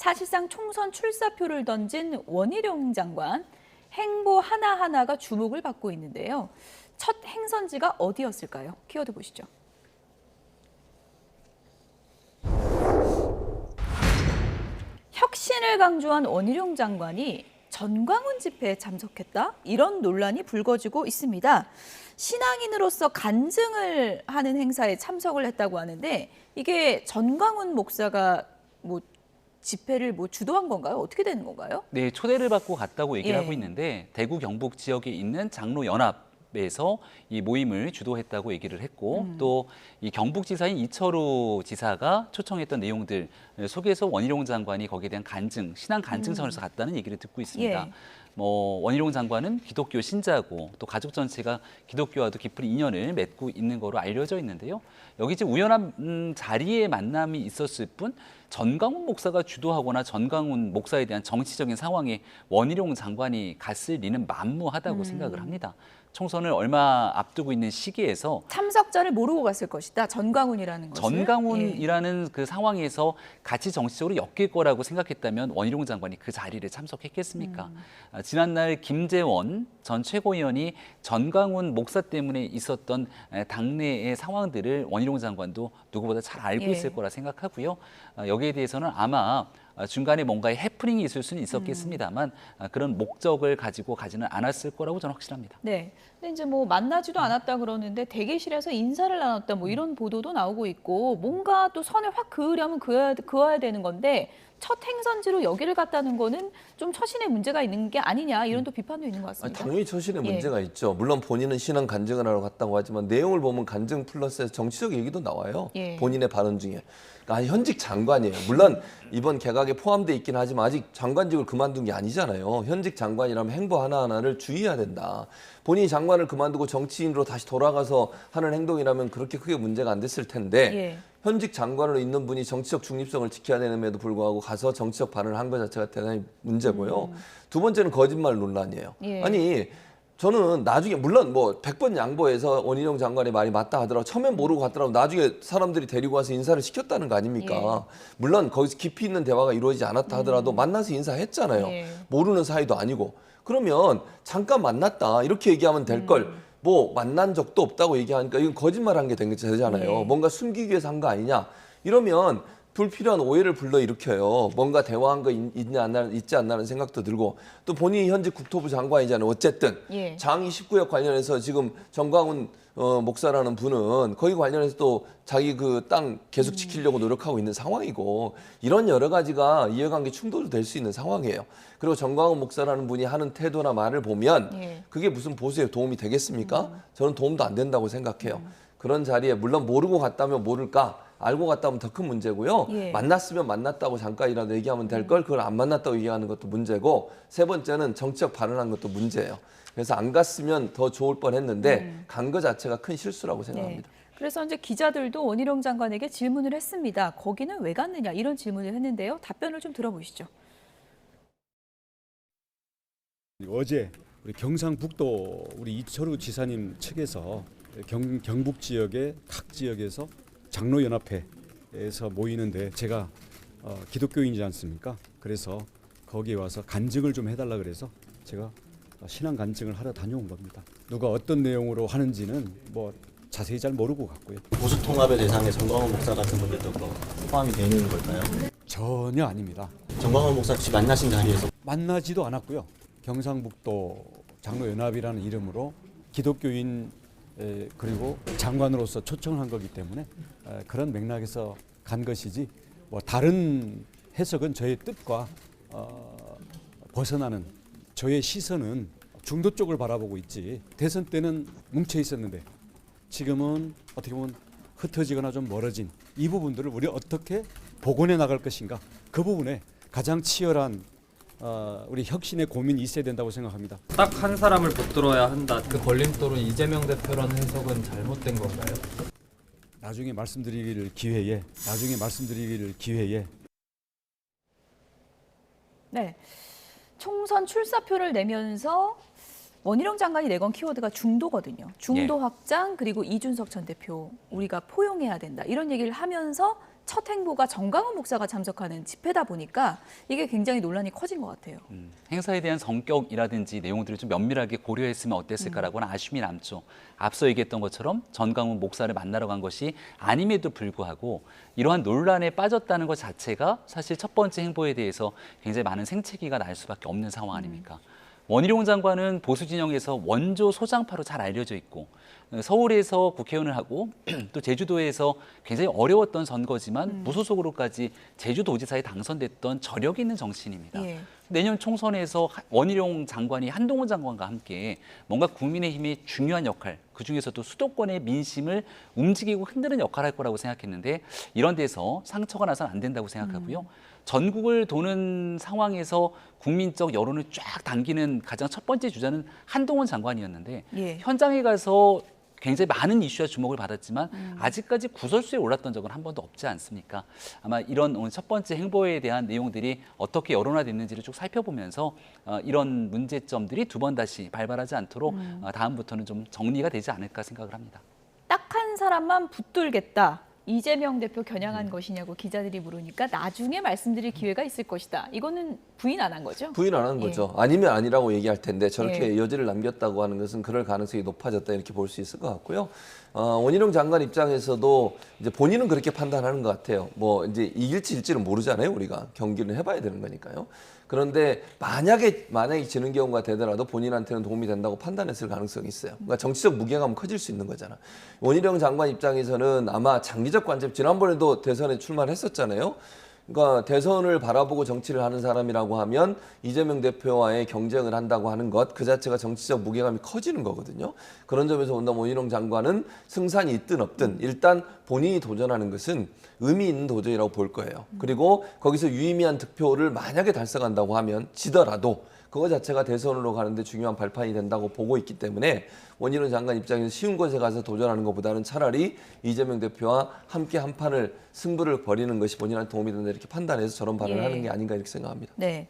사실상 총선 출사표를 던진 원희룡 장관. 행보 하나하나가 주목을 받고 있는데요. 첫 행선지가 어디였을까요? 키워드 보시죠. 혁신을 강조한 원희룡 장관이 전광훈 집회에 참석했다? 이런 논란이 불거지고 있습니다. 신앙인으로서 간증을 하는 행사에 참석을 했다고 하는데 이게 전광훈 목사가 집회를 주도한 건가요? 어떻게 되는 건가요? 네, 초대를 받고 갔다고 얘기를 예. 하고 있는데 대구 경북 지역에 있는 장로연합에서 이 모임을 주도했다고 얘기를 했고 또 이 경북지사인 이철우 지사가 초청했던 내용들 속에서 원희룡 장관이 거기에 대한 간증, 신앙 간증 차원에서 갔다는 얘기를 듣고 있습니다. 예. 원희룡 장관은 기독교 신자고 또 가족 전체가 기독교와도 깊은 인연을 맺고 있는 거로 알려져 있는데요. 여기 이제 우연한 자리에 만남이 있었을 뿐 전광훈 목사가 주도하거나 전광훈 목사에 대한 정치적인 상황에 원희룡 장관이 갔을 리는 만무하다고 생각을 합니다. 총선을 얼마 앞두고 있는 시기에서 참석자를 모르고 갔을 것이다. 전광훈이라는 것을. 전광훈이라는 그 상황에서 같이 정치적으로 엮일 거라고 생각했다면 원희룡 장관이 그 자리를 참석했겠습니까? 지난날 김재원 전 최고위원이 전광훈 목사 때문에 있었던 당내의 상황들을 원희룡 장관도 누구보다 잘 알고 있을 거라 생각하고요. 여기에 대해서는 아마 중간에 뭔가의 해프닝이 있을 수는 있었겠습니다만 그런 목적을 가지고 가지는 않았을 거라고 저는 확신합니다. 네. 근데 이제 만나지도 않았다 그러는데 대기실에서 인사를 나눴다 이런 보도도 나오고 있고 뭔가 또 선을 확 그으려면 그어야 되는 건데 첫 행선지로 여기를 갔다는 거는 좀 처신에 문제가 있는 게 아니냐 이런 또 비판도 있는 것 같습니다. 당연히 처신에 문제가 있죠. 물론 본인은 신앙 간증을 하러 갔다고 하지만 내용을 보면 간증 플러스 정치적 얘기도 나와요. 예. 본인의 발언 중에. 그러니까 현직 장관이에요. 물론 이번 개각에 포함돼 있긴 하지만 아직 장관직을 그만둔 게 아니잖아요. 현직 장관이라면 행보 하나하나를 주의해야 된다. 본인이 장관을 그만두고 정치인으로 다시 돌아가서 하는 행동이라면 그렇게 크게 문제가 안 됐을 텐데 예. 현직 장관으로 있는 분이 정치적 중립성을 지켜야 되는데도 불구하고 가서 정치적 발언을 한 것 자체가 대단히 문제고요. 두 번째는 거짓말 논란이에요. 예. 아니 저는 나중에 물론 100번 양보해서 원희룡 장관의 말이 맞다 하더라도 처음엔 모르고 갔더라도 나중에 사람들이 데리고 와서 인사를 시켰다는 거 아닙니까? 물론 거기서 깊이 있는 대화가 이루어지지 않았다 하더라도 만나서 인사했잖아요. 예. 모르는 사이도 아니고. 그러면 잠깐 만났다 이렇게 얘기하면 될 걸 만난 적도 없다고 얘기하니까 이건 거짓말한 게 되잖아요. 예. 뭔가 숨기기 위해서 한 거 아니냐. 이러면 불필요한 오해를 불러일으켜요. 뭔가 대화한 거 있지 않나는 생각도 들고 또 본인이 현직 국토부 장관이잖아요. 어쨌든 예. 장 29역 관련해서 지금 전광훈 목사라는 분은 거기 관련해서 또 자기 그 땅 계속 지키려고 노력하고 있는 상황이고 이런 여러 가지가 이해관계 충돌도 될 수 있는 상황이에요. 그리고 전광훈 목사라는 분이 하는 태도나 말을 보면 예. 그게 무슨 보수에 도움이 되겠습니까? 저는 도움도 안 된다고 생각해요. 그런 자리에 물론 모르고 갔다면 모를까? 알고 갔다면 더 큰 문제고요. 예. 만났으면 만났다고 잠깐이라도 얘기하면 될 걸 그걸 안 만났다고 얘기하는 것도 문제고 세 번째는 정치적 발언한 것도 문제예요. 그래서 안 갔으면 더 좋을 뻔했는데 간 거 자체가 큰 실수라고 생각합니다. 네. 그래서 이제 기자들도 원희룡 장관에게 질문을 했습니다. 거기는 왜 갔느냐 이런 질문을 했는데요. 답변을 좀 들어보시죠. 어제 우리 경상북도 우리 이철우 지사님 측에서 경북 지역의 각 지역에서 장로연합회에서 모이는데 제가 기독교인이지 않습니까? 그래서 거기에 와서 간증을 좀 해달라 그래서 제가 신앙 간증을 하러 다녀온 겁니다. 누가 어떤 내용으로 하는지는 자세히 잘 모르고 갔고요. 보수통합의 대상에 전광훈 목사 같은 분들도 포함이 되는 걸까요? 전혀 아닙니다. 전광훈 목사 혹시 만나신 자리에서 만나지도 않았고요. 경상북도 장로연합이라는 이름으로 기독교인 그리고 장관으로서 초청을 한 거기 때문에 그런 맥락에서 간 것이지 다른 해석은 저의 뜻과 벗어나는 저의 시선은 중도 쪽을 바라보고 있지 대선 때는 뭉쳐 있었는데 지금은 어떻게 보면 흩어지거나 좀 멀어진 이 부분들을 우리 어떻게 복원해 나갈 것인가 그 부분에 가장 치열한 우리 혁신의 고민이 있어야 된다고 생각합니다. 딱 한 사람을 붙들어야 한다. 그 걸림돌은 이재명 대표라는 해석은 잘못된 건가요? 나중에 말씀드릴 기회에 네. 총선 출사표를 내면서 원희룡 장관이 내건 키워드가 중도거든요. 중도 확장 그리고 이준석 전 대표 우리가 포용해야 된다. 이런 얘기를 하면서 첫 행보가 정광훈 목사가 참석하는 집회다 보니까 이게 굉장히 논란이 커진 것 같아요. 행사에 대한 성격이라든지 내용들을 좀 면밀하게 고려했으면 어땠을까라고는 아쉬움이 남죠. 앞서 얘기했던 것처럼 전광훈 목사를 만나러 간 것이 아님에도 불구하고 이러한 논란에 빠졌다는 것 자체가 사실 첫 번째 행보에 대해서 굉장히 많은 생채기가 날 수밖에 없는 상황 아닙니까? 원희룡 장관은 보수 진영에서 원조 소장파로 잘 알려져 있고 서울에서 국회의원을 하고 또 제주도에서 굉장히 어려웠던 선거지만 무소속으로까지 제주도지사에 당선됐던 저력 있는 정치인입니다. 예. 내년 총선에서 원희룡 장관이 한동훈 장관과 함께 뭔가 국민의힘의 중요한 역할, 그중에서도 수도권의 민심을 움직이고 흔드는 역할을 할 거라고 생각했는데 이런 데서 상처가 나서는 안 된다고 생각하고요. 전국을 도는 상황에서 국민적 여론을 쫙 당기는 가장 첫 번째 주자는 한동훈 장관이었는데 예. 현장에 가서 굉장히 많은 이슈와 주목을 받았지만 아직까지 구설수에 올랐던 적은 한 번도 없지 않습니까? 아마 이런 오늘 첫 번째 행보에 대한 내용들이 어떻게 여론화됐는지를 쭉 살펴보면서 이런 문제점들이 두 번 다시 발발하지 않도록 다음부터는 좀 정리가 되지 않을까 생각을 합니다. 딱 한 사람만 붙들겠다. 이재명 대표 겨냥한 것이냐고 기자들이 물으니까 나중에 말씀드릴 기회가 있을 것이다. 이거는 부인 안 한 거죠? 부인 안 한 예. 거죠. 아니면 아니라고 얘기할 텐데 저렇게 예. 여지를 남겼다고 하는 것은 그럴 가능성이 높아졌다 이렇게 볼 수 있을 것 같고요. 원희룡 장관 입장에서도 이제 본인은 그렇게 판단하는 것 같아요. 뭐 이제 이길지 질지는 모르잖아요. 우리가 경기를 해봐야 되는 거니까요. 그런데 만약에 지는 경우가 되더라도 본인한테는 도움이 된다고 판단했을 가능성이 있어요. 그러니까 정치적 무게감은 커질 수 있는 거잖아. 원희룡 장관 입장에서는 아마 장기적 관점, 지난번에도 대선에 출마를 했었잖아요. 그러니까 대선을 바라보고 정치를 하는 사람이라고 하면 이재명 대표와의 경쟁을 한다고 하는 것 그 자체가 정치적 무게감이 커지는 거거든요. 그런 점에서 본다면 원희룡 장관은 승산이 있든 없든 일단 본인이 도전하는 것은 의미 있는 도전이라고 볼 거예요. 그리고 거기서 유의미한 득표를 만약에 달성한다고 하면 지더라도 그거 자체가 대선으로 가는데 중요한 발판이 된다고 보고 있기 때문에 원희룡 장관 입장에서 쉬운 곳에 가서 도전하는 것보다는 차라리 이재명 대표와 함께 한 판을 승부를 벌이는 것이 본인한테 도움이 된다 이렇게 판단해서 저런 발언을 예. 하는 게 아닌가 이렇게 생각합니다. 네.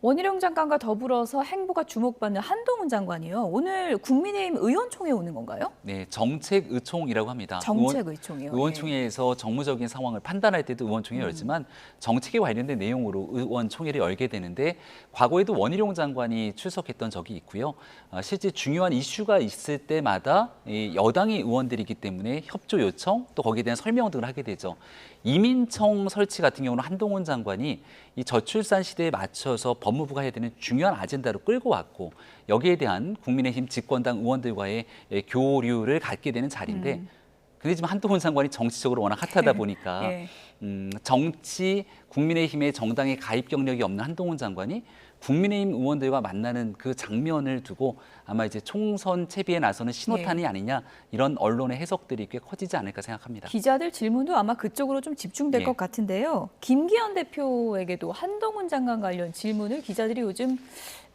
원희룡 장관과 더불어서 행보가 주목받는 한동훈 장관이요. 오늘 국민의힘 의원총회 오는 건가요? 네, 정책의총이라고 합니다. 정책의총이요. 의원총회에서 정무적인 상황을 판단할 때도 의원총회 열지만 정책에 관련된 내용으로 의원총회를 열게 되는데 과거에도 원희룡 장관이 출석했던 적이 있고요. 실제 중요한 이슈가 있을 때마다 이 여당의 의원들이기 때문에 협조 요청 또 거기에 대한 설명 등을 하게 되죠. 이민청 설치 같은 경우는 한동훈 장관이 이 저출산 시대에 맞춰서 법무부가 해야 되는 중요한 아젠다로 끌고 왔고 여기에 대한 국민의힘 집권당 의원들과의 교류를 갖게 되는 자리인데 그렇지만 한동훈 장관이 정치적으로 워낙 핫하다 보니까 예. 정치 국민의힘의 정당에 가입 경력이 없는 한동훈 장관이 국민의힘 의원들과 만나는 그 장면을 두고 아마 이제 총선 채비에 나서는 신호탄이 아니냐 이런 언론의 해석들이 꽤 커지지 않을까 생각합니다. 기자들 질문도 아마 그쪽으로 좀 집중될 예. 것 같은데요. 김기현 대표에게도 한동훈 장관 관련 질문을 기자들이 요즘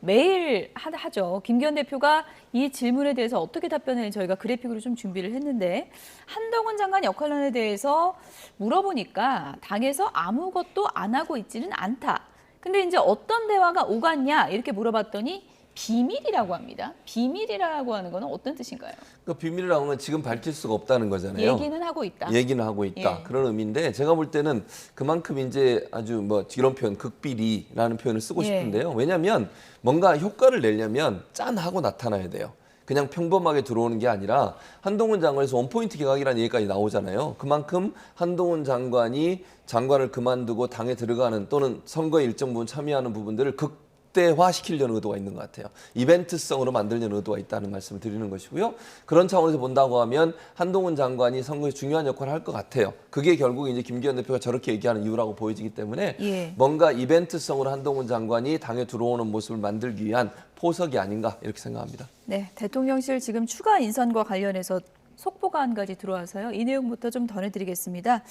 매일 하죠. 김기현 대표가 이 질문에 대해서 어떻게 답변을 저희가 그래픽으로 좀 준비를 했는데 한동훈 장관 역할론에 대해서 물어보니까 당에서 아무것도 안 하고 있지는 않다. 근데 이제 어떤 대화가 오갔냐 이렇게 물어봤더니 비밀이라고 합니다. 비밀이라고 하는 건 어떤 뜻인가요? 그러니까 비밀이라고 하면 지금 밝힐 수가 없다는 거잖아요. 얘기는 하고 있다. 얘기는 하고 있다. 예. 그런 의미인데 제가 볼 때는 그만큼 이제 아주 뭐 이런 표현 극비리라는 표현을 쓰고 예. 싶은데요. 왜냐하면 뭔가 효과를 내려면 짠 하고 나타나야 돼요. 그냥 평범하게 들어오는 게 아니라 한동훈 장관에서 원포인트 개각이라는 얘기까지 나오잖아요. 그만큼 한동훈 장관이 장관을 그만두고 당에 들어가는 또는 선거에 일정 부분 참여하는 부분들을 극대화시키려는 의도가 있는 것 같아요. 이벤트성으로 만들려는 의도가 있다는 말씀을 드리는 것이고요. 그런 차원에서 본다고 하면 한동훈 장관이 선거에 중요한 역할을 할 것 같아요. 그게 결국 이제 김기현 대표가 저렇게 얘기하는 이유라고 보여지기 때문에 예. 뭔가 이벤트성으로 한동훈 장관이 당에 들어오는 모습을 만들기 위한 포석이 아닌가 이렇게 생각합니다. 네, 대통령실 지금 추가 인선과 관련해서 속보가 한 가지 들어와서요. 이 내용부터 좀 전해드리겠습니다.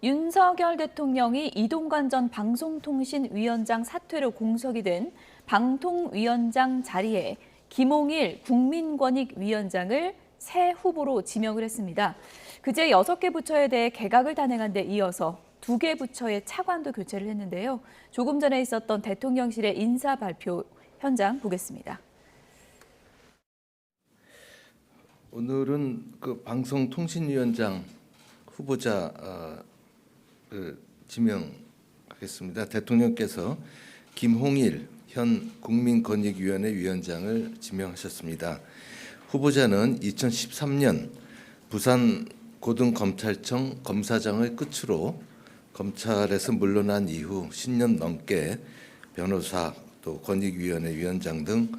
윤석열 대통령이 이동관 전 방송통신위원장 사퇴로 공석이 된 방통위원장 자리에 김홍일 국민권익위원장을 새 후보로 지명을 했습니다. 그제 6개 부처에 대해 개각을 단행한 데 이어서 2개 부처의 차관도 교체를 했는데요. 조금 전에 있었던 대통령실의 인사 발표 현장 보겠습니다. 오늘은 그 방송통신위원장 후보자 지명하겠습니다. 대통령께서 김홍일 현 국민권익위원회 위원장을 지명하셨습니다. 후보자는 2013년 부산 고등검찰청 검사장을 끝으로 검찰에서 물러난 이후 10년 넘게 변호사 또 권익위원회 위원장 등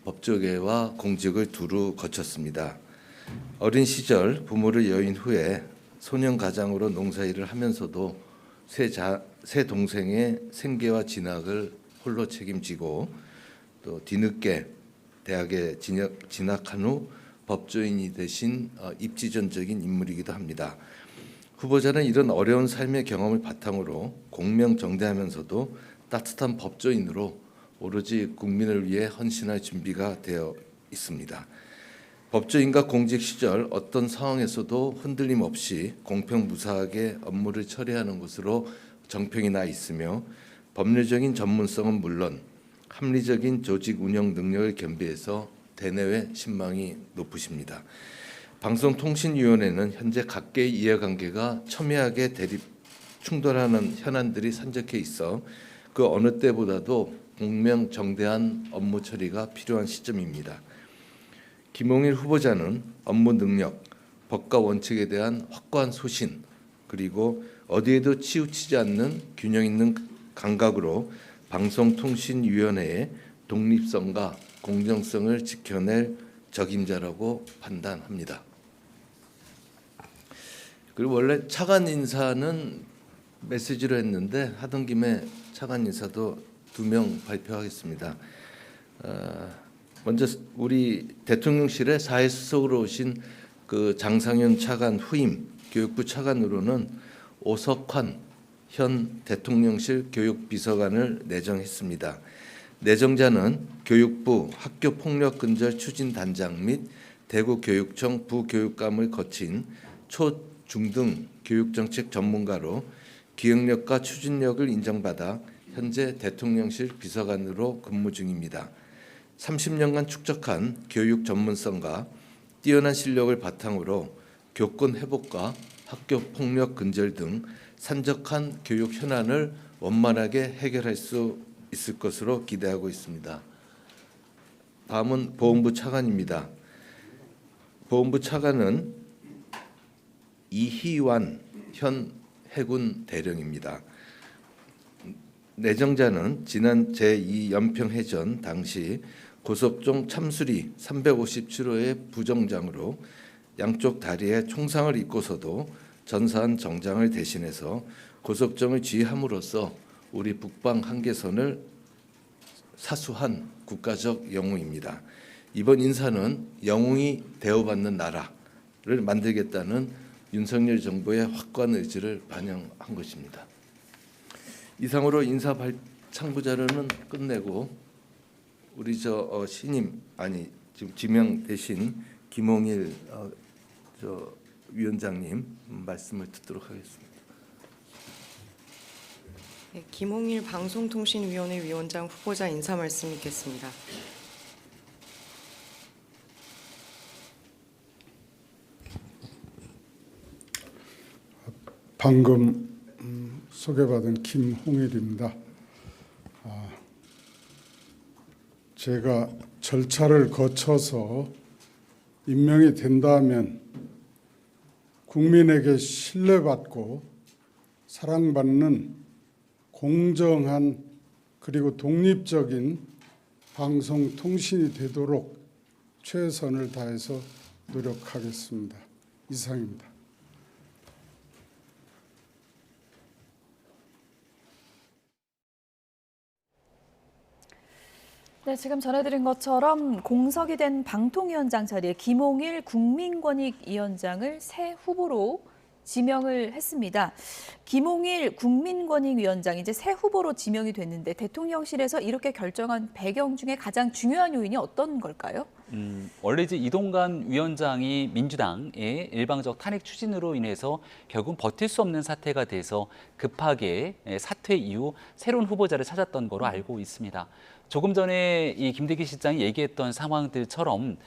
법조계와 공직을 두루 거쳤습니다. 어린 시절 부모를 여인 후에 소년 가장으로 농사일을 하면서도 세 동생의 생계와 진학을 홀로 책임지고 또 뒤늦게 대학에 진학한 후 법조인이 되신 입지전적인 인물이기도 합니다. 후보자는 이런 어려운 삶의 경험을 바탕으로 공명정대하면서도 따뜻한 법조인으로 오로지 국민을 위해 헌신할 준비가 되어 있습니다. 법조인과 공직 시절 어떤 상황에서도 흔들림 없이 공평무사하게 업무를 처리하는 것으로 정평이 나 있으며 법률적인 전문성은 물론 합리적인 조직 운영 능력을 겸비해서 대내외 신망이 높으십니다. 방송통신위원회는 현재 각계의 이해관계가 첨예하게 충돌하는 현안들이 산적해 있어 그 어느 때보다도 공명정대한 업무 처리가 필요한 시점입니다. 김홍일 후보자는 업무 능력, 법과 원칙에 대한 확고한 소신, 그리고 어디에도 치우치지 않는 균형 있는 감각으로 방송통신위원회의 독립성과 공정성을 지켜낼 적임자라고 판단합니다. 그리고 원래 차관 인사는 메시지로 했는데 하던 김에 차관 인사도 2명 발표하겠습니다. 먼저 우리 대통령실에 사회수석으로 오신 그 장상현 차관 후임 교육부 차관으로는 오석환 현 대통령실 교육비서관을 내정했습니다. 내정자는 교육부 학교폭력근절 추진단장 및 대구교육청 부교육감을 거친 초, 중등 교육정책 전문가로 기억력과 추진력을 인정받아 현재 대통령실 비서관으로 근무 중입니다. 30년간 축적한 교육 전문성과 뛰어난 실력을 바탕으로 교권 회복과 학교 폭력 근절 등 산적한 교육 현안을 원만하게 해결할 수 있을 것으로 기대하고 있습니다. 다음은 보훈부 차관입니다. 보훈부 차관은 이희완 현 해군 대령입니다. 내정자는 지난 제2연평해전 당시 고석종 참수리 357호의 부정장으로 양쪽 다리에 총상을 입고서도 전사한 정장을 대신해서 고석정을 지휘함으로써 우리 북방 한계선을 사수한 국가적 영웅입니다. 이번 인사는 영웅이 대우받는 나라를 만들겠다는 윤석열 정부의 확고한 의지를 반영한 것입니다. 이상으로 인사 창구 자료는 끝내고 우리 신임 지금 지명되신 김홍일 위원장님 말씀을 듣도록 하겠습니다. 네, 김홍일 방송통신위원회 위원장 후보자 인사 말씀 있겠습니다. 방금 소개받은 김홍일입니다. 제가 절차를 거쳐서 임명이 된다면 국민에게 신뢰받고 사랑받는 공정한 그리고 독립적인 방송통신이 되도록 최선을 다해서 노력하겠습니다. 이상입니다. 네, 지금 전해드린 것처럼 공석이 된 방통위원장 자리에 김홍일 국민권익위원장을 새 후보로 지명을 했습니다. 김홍일 국민권익위원장이 이제 새 후보로 지명이 됐는데 대통령실에서 이렇게 결정한 배경 중에 가장 중요한 요인이 어떤 걸까요? 원래 이제 이동관 위원장이 민주당의 일방적 탄핵 추진으로 인해서 결국 버틸 수 없는 사태가 돼서 급하게 사퇴 이후 새로운 후보자를 찾았던 거로 알고 있습니다. 조금 전에 이 김대기 실장이 얘기했던 상황들처럼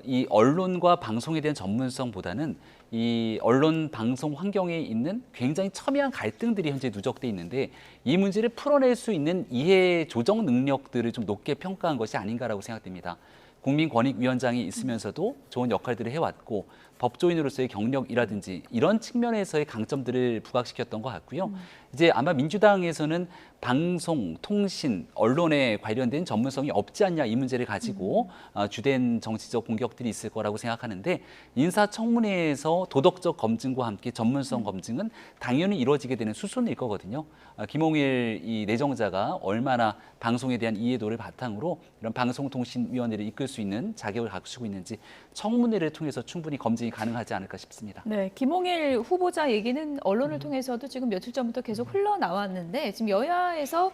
이 언론과 방송에 대한 전문성보다는 이 언론 방송 환경에 있는 굉장히 첨예한 갈등들이 현재 누적돼 있는데 이 문제를 풀어낼 수 있는 이해 조정 능력들을 좀 높게 평가한 것이 아닌가라고 생각됩니다. 국민권익위원장이 있으면서도 좋은 역할들을 해왔고 법조인으로서의 경력이라든지 이런 측면에서의 강점들을 부각시켰던 것 같고요. 이제 아마 민주당에서는 방송, 통신, 언론에 관련된 전문성이 없지 않냐 이 문제를 가지고 주된 정치적 공격들이 있을 거라고 생각하는데 인사청문회에서 도덕적 검증과 함께 전문성 검증은 당연히 이루어지게 되는 수순일 거거든요. 김홍일 이 내정자가 얼마나 방송에 대한 이해도를 바탕으로 이런 방송통신위원회를 이끌 수 있는 자격을 갖추고 있는지 청문회를 통해서 충분히 검증이 가능하지 않을까 싶습니다. 네, 김홍일 후보자 얘기는 언론을 통해서도 지금 며칠 전부터 계속 흘러나왔는데 지금 여야에서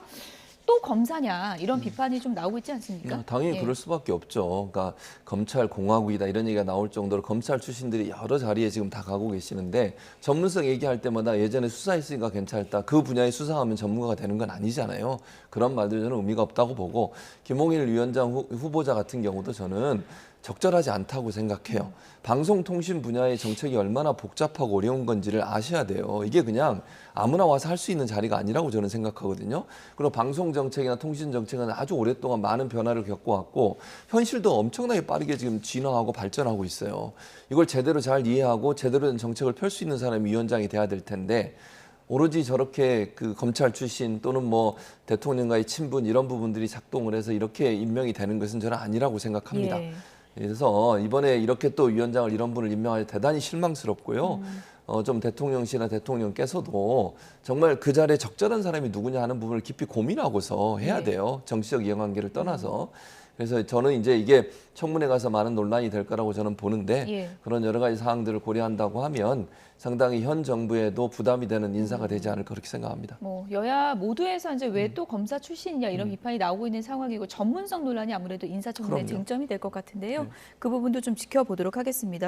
또 검사냐 이런 비판이 좀 나오고 있지 않습니까? 당연히 예. 그럴 수밖에 없죠. 그러니까 검찰 공화국이다 이런 얘기가 나올 정도로 검찰 출신들이 여러 자리에 지금 다 가고 계시는데 전문성 얘기할 때마다 예전에 수사했으니까 괜찮다. 그 분야에 수사하면 전문가가 되는 건 아니잖아요. 그런 말들 저는 의미가 없다고 보고 김홍일 위원장 후보자 같은 경우도 저는 적절하지 않다고 생각해요. 방송통신 분야의 정책이 얼마나 복잡하고 어려운 건지를 아셔야 돼요. 이게 그냥 아무나 와서 할 수 있는 자리가 아니라고 저는 생각하거든요. 그리고 방송 정책이나 통신 정책은 아주 오랫동안 많은 변화를 겪어왔고 현실도 엄청나게 빠르게 지금 진화하고 발전하고 있어요. 이걸 제대로 잘 이해하고 제대로 된 정책을 펼 수 있는 사람이 위원장이 돼야 될 텐데 오로지 저렇게 그 검찰 출신 또는 뭐 대통령과의 친분 이런 부분들이 작동을 해서 이렇게 임명이 되는 것은 저는 아니라고 생각합니다. 예. 그래서 이번에 이렇게 또 위원장을 이런 분을 임명하니 대단히 실망스럽고요. 좀 대통령실이나 대통령께서도 정말 그 자리에 적절한 사람이 누구냐 하는 부분을 깊이 고민하고서 해야 돼요. 정치적 이해관계를 떠나서. 그래서 저는 이제 이게 청문회 가서 많은 논란이 될 거라고 저는 보는데 예. 그런 여러 가지 사항들을 고려한다고 하면 상당히 현 정부에도 부담이 되는 인사가 되지 않을까 그렇게 생각합니다. 뭐 여야 모두에서 이제 왜 또 검사 출신이냐 이런 비판이 나오고 있는 상황이고 전문성 논란이 아무래도 인사청문회 그럼요. 쟁점이 될 것 같은데요. 그 부분도 좀 지켜보도록 하겠습니다.